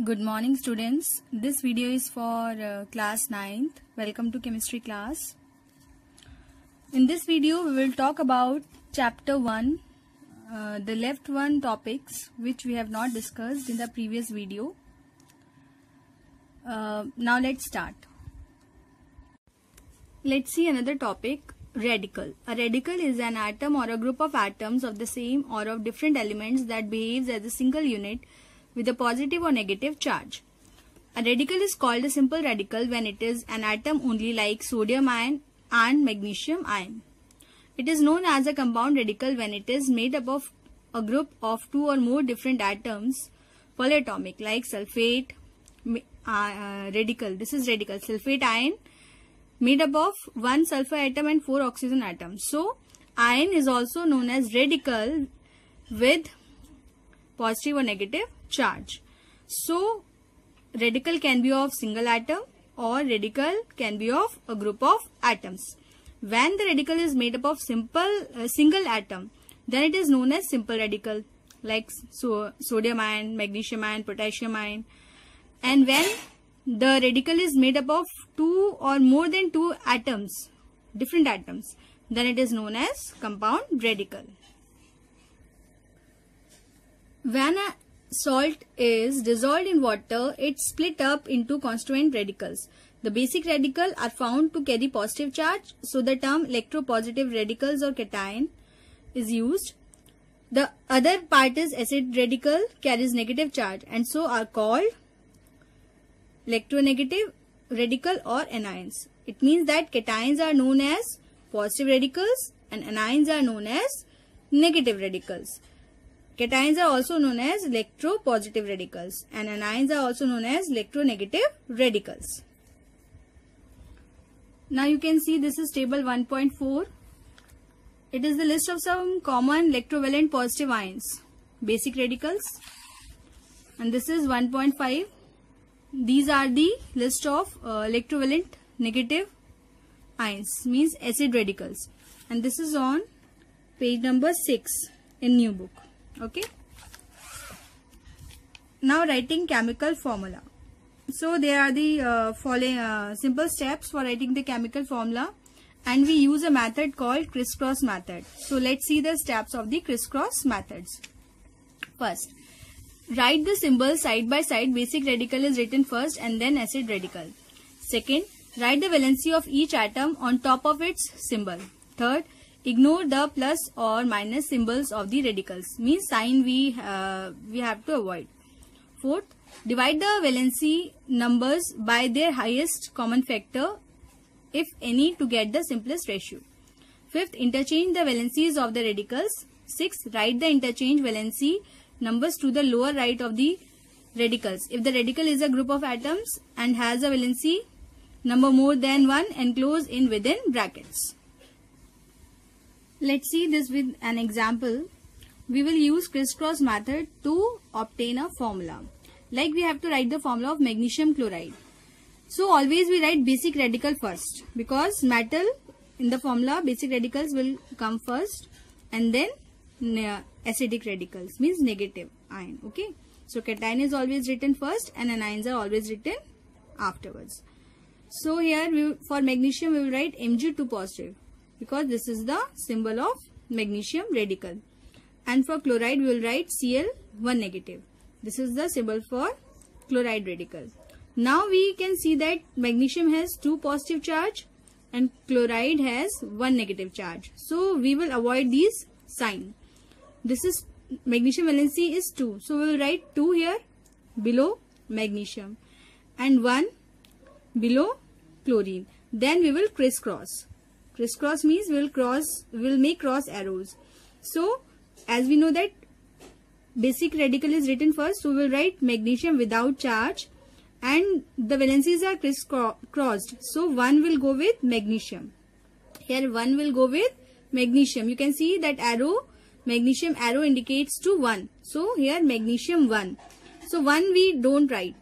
Good morning students. This video is for class 9th. Welcome to chemistry class. In this video we will talk about chapter 1, the left one topics which we have not discussed in the previous video. Now let's start. Let's see another topic, radical. A radical is an atom or a group of atoms of the same or of different elements that behaves as a single unit with a positive or negative charge. A radical is called a simple radical when it is an atom only, like sodium ion and magnesium ion. It is known as a compound radical when it is made up of a group of two or more different atoms, polyatomic, like sulfate radical. This is radical. Sulfate ion made up of one sulfur atom and 4 oxygen atoms. So ion is also known as radical with positive or negative charge. So radical can be of single atom or radical can be of a group of atoms. When the radical is made up of single atom, then it is known as simple radical, like sodium ion, magnesium ion, potassium ion. And when the radical is made up of two or more than two atoms, different atoms, then it is known as compound radical. When a salt is dissolved in water, it's split up into constituent radicals. The basic radicals are found to carry positive charge, so the term electropositive radicals or cation is used. The other part is acid radical, carries negative charge, and so are called electronegative radical or anions. It means that cations are known as positive radicals and anions are known as negative radicals. Cations are also known as electropositive radicals and anions are also known as electronegative radicals. Now you can see this is table 1.4. It is the list of some common electrovalent positive ions, basic radicals, and this is 1.5. These are the list of electrovalent negative ions, means acid radicals, and this is on page number 6 in new book. Okay. Now writing chemical formula. So there are the following simple steps for writing the chemical formula, and we use a method called crisscross method. So let's see the steps of the crisscross methods. First, write the symbols side by side. Basic radical is written first and then acid radical. Second, write the valency of each atom on top of its symbol. Third, ignore the plus or minus symbols of the radicals, means sign we have to avoid. Fourth, divide the valency numbers by their highest common factor, if any, to get the simplest ratio. Fifth, interchange the valencies of the radicals. Sixth, write the interchange valency numbers to the lower right of the radicals. If the radical is a group of atoms and has a valency number more than 1, enclose in within brackets. Let's see this with an example. We will use crisscross method to obtain a formula. Like we have to write the formula of magnesium chloride. So always we write basic radical first, because metal in the formula basic radicals will come first and then acidic radicals, means negative ion. Okay. So cation is always written first and anions are always written afterwards. So here for magnesium we will write Mg2 positive, because this is the symbol of magnesium radical, and for chloride we will write Cl1 negative. This is the symbol for chloride radical. Now we can see that magnesium has 2 positive charge and chloride has 1 negative charge. So we will avoid these sign. This is magnesium valency is 2. So we will write 2 here below magnesium and 1 below chlorine. Then we will crisscross. Crisscross means we will make cross arrows. So as we know that basic radical is written first, so we will write magnesium without charge and the valencies are crisscrossed. So 1 will go with magnesium. Here 1 will go with magnesium. You can see that arrow, magnesium arrow indicates to 1. So here magnesium 1. So 1 we don't write.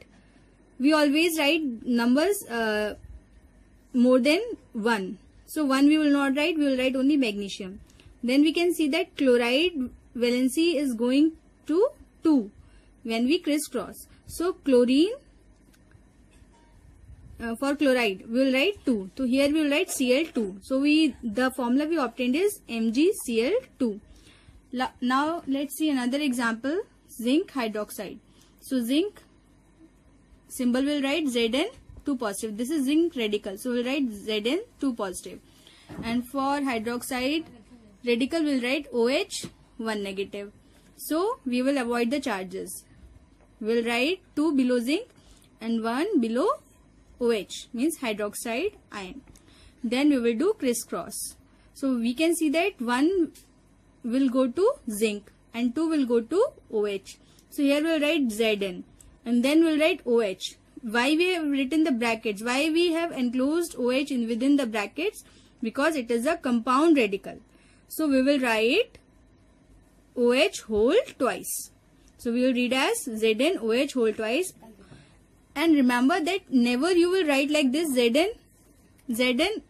We always write numbers more than 1. So 1 we will not write, we will write only magnesium. Then we can see that chloride valency is going to 2 when we crisscross. So chlorine, for chloride we will write 2. So here we will write Cl2. So the formula we obtained is MgCl2. Now let's see another example, zinc hydroxide. So zinc symbol will write Zn 2 positive. This is zinc radical. So we'll write Zn 2 positive. And for hydroxide radical we'll write OH 1 negative. So we will avoid the charges. We'll write 2 below zinc and 1 below OH, means hydroxide ion. Then we will do crisscross. So we can see that 1 will go to zinc and 2 will go to OH. So here we'll write Zn and then we'll write OH. Why we have written the brackets? Why we have enclosed OH within the brackets? Because it is a compound radical. So we will write OH whole twice. So we will read as Zn OH whole twice. And remember that never you will write like this Zn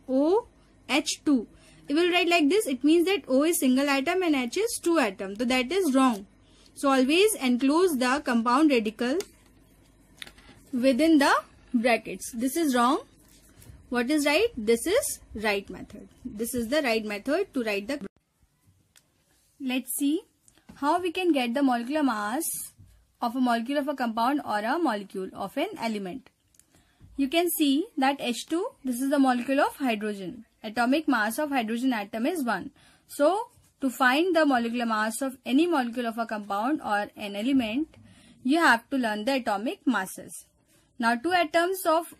OH2. You will write like this. It means that O is single atom and H is 2 atom. So that is wrong. So always enclose the compound radical within the brackets. This is wrong. What is right? This is right method. This is the right method to write the. Let's see how we can get the molecular mass of a molecule of a compound or a molecule of an element. You can see that H2, this is the molecule of hydrogen. Atomic mass of hydrogen atom is 1. So to find the molecular mass of any molecule of a compound or an element, you have to learn the atomic masses. Now 2 atoms of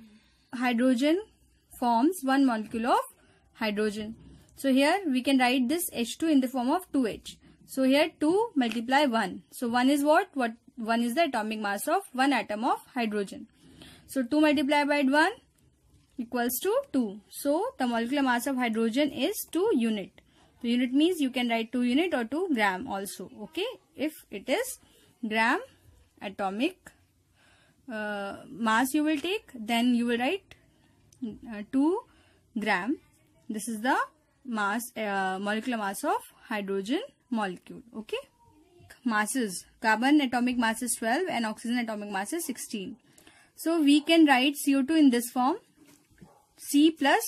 hydrogen forms 1 molecule of hydrogen. So here we can write this H2 in the form of 2H. So here 2 multiply 1. So 1 is what? 1 is the atomic mass of 1 atom of hydrogen. So 2 multiplied by 1 equals to 2. So the molecular mass of hydrogen is 2 unit. So unit means you can write 2 unit or 2 gram also. Okay. If it is gram atomic mass you will take, then you will write 2 gram. This is the mass molecular mass of hydrogen molecule. Okay. Masses. Carbon atomic mass is 12 and oxygen atomic mass is 16. So we can write CO2 in this form. C plus,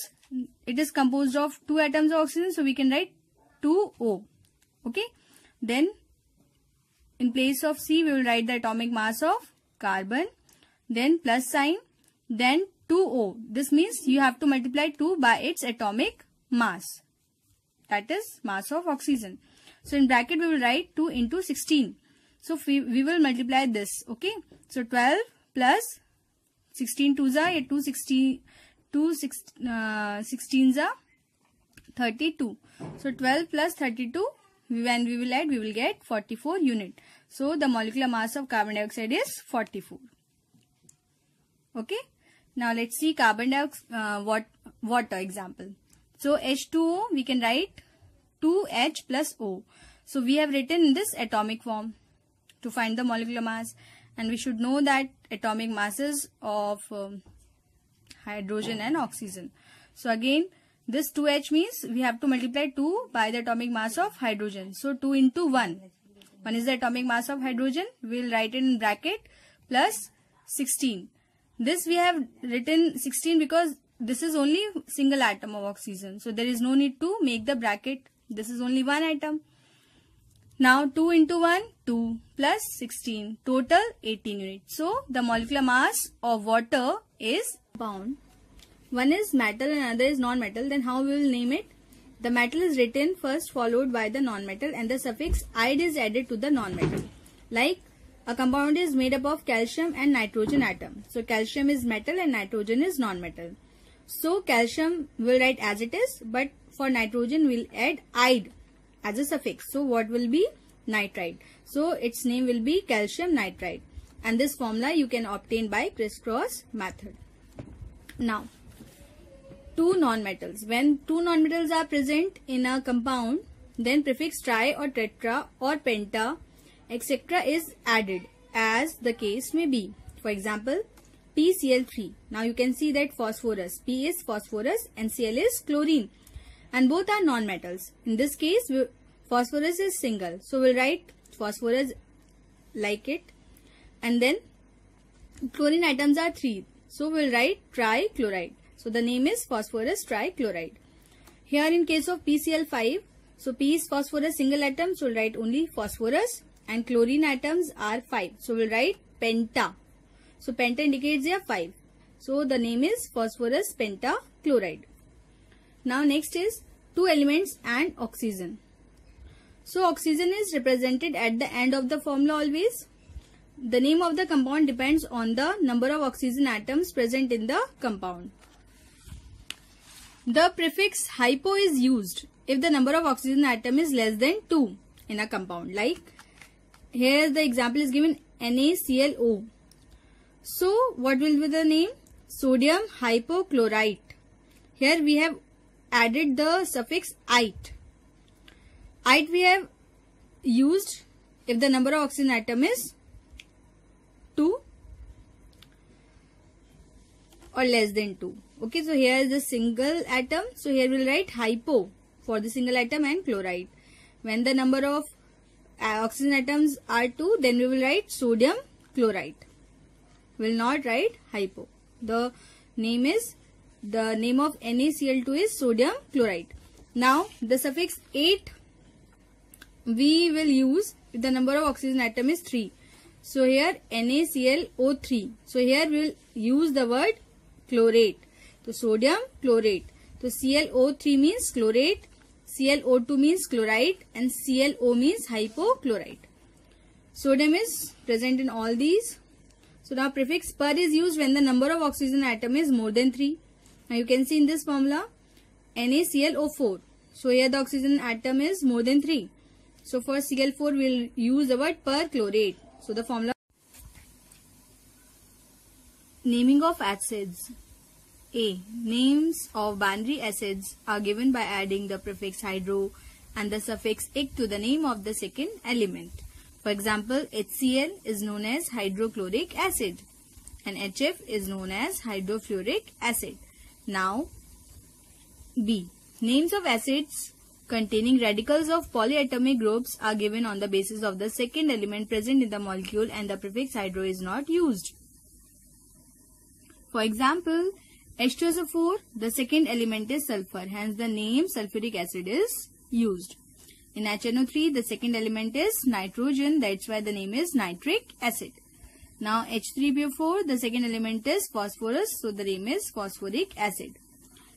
it is composed of 2 atoms of oxygen. So we can write 2O. Okay. Then in place of C we will write the atomic mass of carbon. Then plus sign. Then 2O. This means you have to multiply 2 by its atomic mass. That is mass of oxygen. So in bracket we will write 2 into 16. So we will multiply this. Okay. So 12 plus 16 2s are 16s are 32. So 12 plus 32, when we will add, we will get 44 unit. So the molecular mass of carbon dioxide is 44. Okay. Now let's see carbon dioxide water example. So H2O we can write 2H plus O. So we have written in this atomic form to find the molecular mass, and we should know that atomic masses of hydrogen and oxygen. So again this 2H means we have to multiply 2 by the atomic mass of hydrogen. So 2 into 1. 1 is the atomic mass of hydrogen. We will write it in bracket plus 16. This we have written 16 because this is only single atom of oxygen. So there is no need to make the bracket. This is only 1 atom. Now 2 into 1, 2 plus 16. Total 18 units. So the molecular mass of water is compound. One is metal and another is non-metal. Then how we will name it? The metal is written first followed by the non-metal and the suffix "ide" is added to the non-metal. Like a compound is made up of calcium and nitrogen atom. So calcium is metal and nitrogen is non-metal. So calcium will write as it is, but for nitrogen we'll add "ide" as a suffix. So what will be? Nitride. So its name will be calcium nitride. And this formula you can obtain by crisscross method. Now, two nonmetals. When two nonmetals are present in a compound, then prefix tri or tetra or penta, etc. is added as the case may be. For example, PCl3. Now you can see that phosphorus. P is phosphorus and Cl is chlorine. And both are nonmetals. In this case, phosphorus is single. So we'll write phosphorus like it. And then Chlorine atoms are 3. So we will write trichloride. So the name is phosphorus trichloride. Here in case of PCl5, so P is phosphorus single atom, so we'll write only phosphorus, and chlorine atoms are 5. So we'll write penta. So penta indicates here 5. So the name is phosphorus pentachloride. Now next is 2 elements and oxygen. So oxygen is represented at the end of the formula always. The name of the compound depends on the number of oxygen atoms present in the compound. The prefix hypo is used if the number of oxygen atom is less than 2 in a compound. Like here the example is given NaClO. So what will be the name? Sodium hypochlorite. Here we have added the suffix ite. Ite we have used if the number of oxygen atom is 2 or less than 2. Okay, so here is the single atom. So here we will write hypo for the single atom and chloride. When the number of oxygen atoms are 2, then we will write sodium chloride. We will not write hypo. The name of NaCl2 is sodium chloride. Now the suffix 8 we will use if the number of oxygen atom is 3. So here NaClO3. So here we will use the word chlorate. So sodium chlorate. So ClO3 means chlorate, ClO2 means chloride, and ClO means hypochlorite. Sodium is present in all these. So now prefix per is used when the number of oxygen atom is more than 3. Now you can see in this formula NaClO4. So here the oxygen atom is more than 3. So for Cl4 we will use the word perchlorate. So the formula. Naming of acids. A. Names of binary acids are given by adding the prefix hydro and the suffix ic to the name of the second element. For example, HCl is known as hydrochloric acid and HF is known as hydrofluoric acid. Now, B. Names of acids containing radicals of polyatomic groups are given on the basis of the second element present in the molecule and the prefix hydro is not used. For example, H2SO4, the second element is sulfur, hence the name sulfuric acid is used. In HNO3, the second element is nitrogen, that's why the name is nitric acid. Now H3PO4, the second element is phosphorus, so the name is phosphoric acid.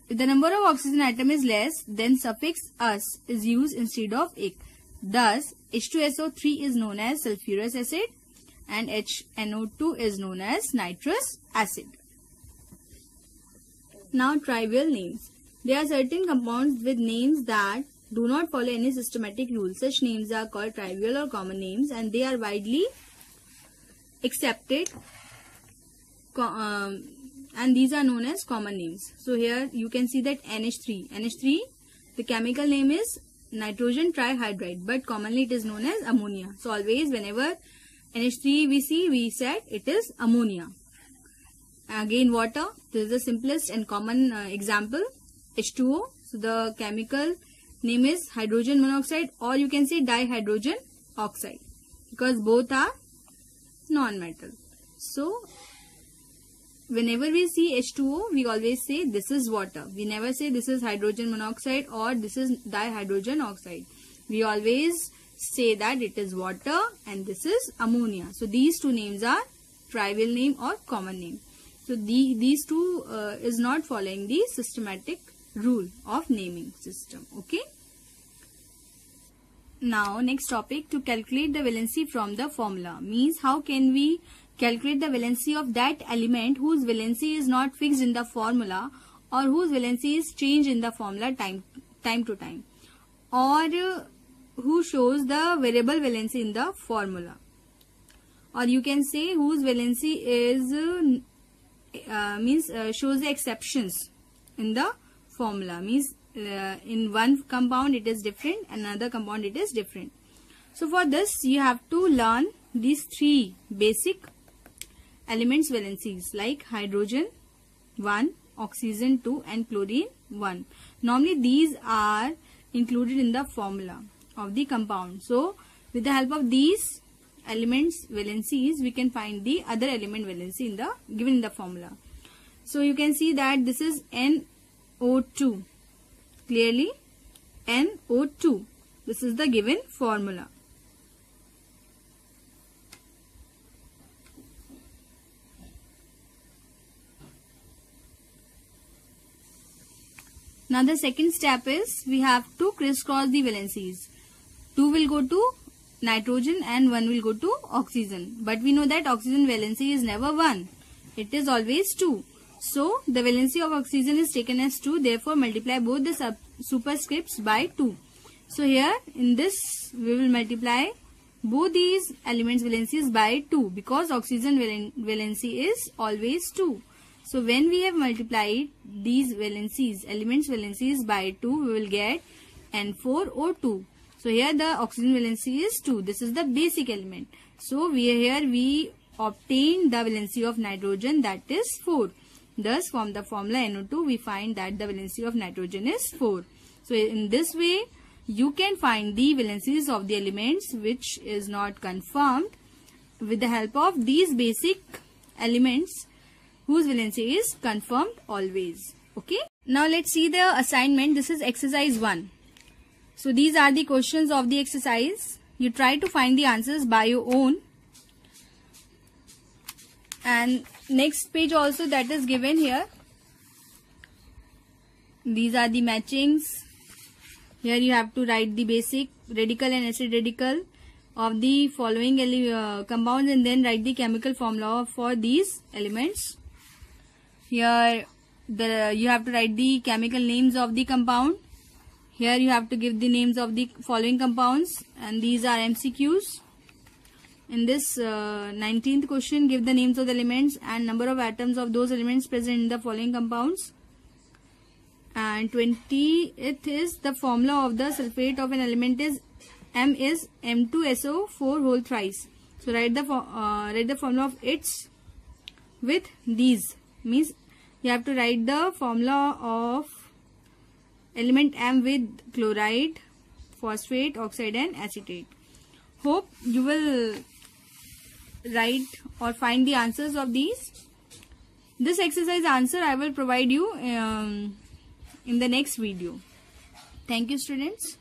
If the number of oxygen atom is less, then suffix us is used instead of ic. Thus, H2SO3 is known as sulfurous acid and HNO2 is known as nitrous acid. Now trivial names. There are certain compounds with names that do not follow any systematic rule. Such names are called trivial or common names and they are widely accepted and these are known as common names. So here you can see that NH3. NH3, the chemical name is nitrogen trihydride but commonly it is known as ammonia. So always whenever NH3 we see, we said it is ammonia. Again water, this is the simplest and common example. H2O, so the chemical name is hydrogen monoxide or you can say dihydrogen oxide because both are non-metal. So whenever we see H2O, we always say this is water. We never say this is hydrogen monoxide or this is dihydrogen oxide. We always say that it is water and this is ammonia. So these two names are trivial name or common name. So these two is not following the systematic rule of naming system. Okay. Now next topic, to calculate the valency from the formula. Means how can we calculate the valency of that element whose valency is not fixed in the formula or whose valency is changed in the formula time to time, or who shows the variable valency in the formula, or you can say whose valency is shows the exceptions in the formula. Means in one compound it is different, another compound it is different. So for this you have to learn these three basic elements valencies like hydrogen 1, oxygen 2 and chlorine 1. Normally these are included in the formula of the compound. So with the help of these elements valencies, we can find the other element valency in the given in the formula. So you can see that this is NO2. Clearly NO2. This is the given formula. Now the second step is we have to crisscross the valencies. 2 will go to nitrogen and 1 will go to oxygen. But we know that oxygen valency is never 1. It is always 2. So the valency of oxygen is taken as 2. Therefore multiply both the superscripts by 2. So here in this we will multiply both these elements valencies by 2 because oxygen valency is always 2. So when we have multiplied these valencies, elements valencies by 2, we will get N4O2. So here the oxygen valency is 2. This is the basic element. So we obtain the valency of nitrogen, that is 4. Thus from the formula NO2 we find that the valency of nitrogen is 4. So in this way you can find the valencies of the elements which is not confirmed with the help of these basic elements whose valency is confirmed always. Okay. Now let's see the assignment. This is exercise 1. So these are the questions of the exercise. You try to find the answers by your own. And next page also that is given here. These are the matchings. Here you have to write the basic radical and acid radical of the following compounds and then write the chemical formula for these elements. Here you have to write the chemical names of the compound. Here you have to give the names of the following compounds, and these are MCQs. In this 19th question, give the names of the elements and number of atoms of those elements present in the following compounds. And 20th is the formula of the sulfate of an element is M is M2SO4 whole thrice. So write the formula of its with these. Means you have to write the formula of element M with chloride, phosphate, oxide and acetate. Hope you will write or find the answers of these. This exercise answer I will provide you in the next video. Thank you, students.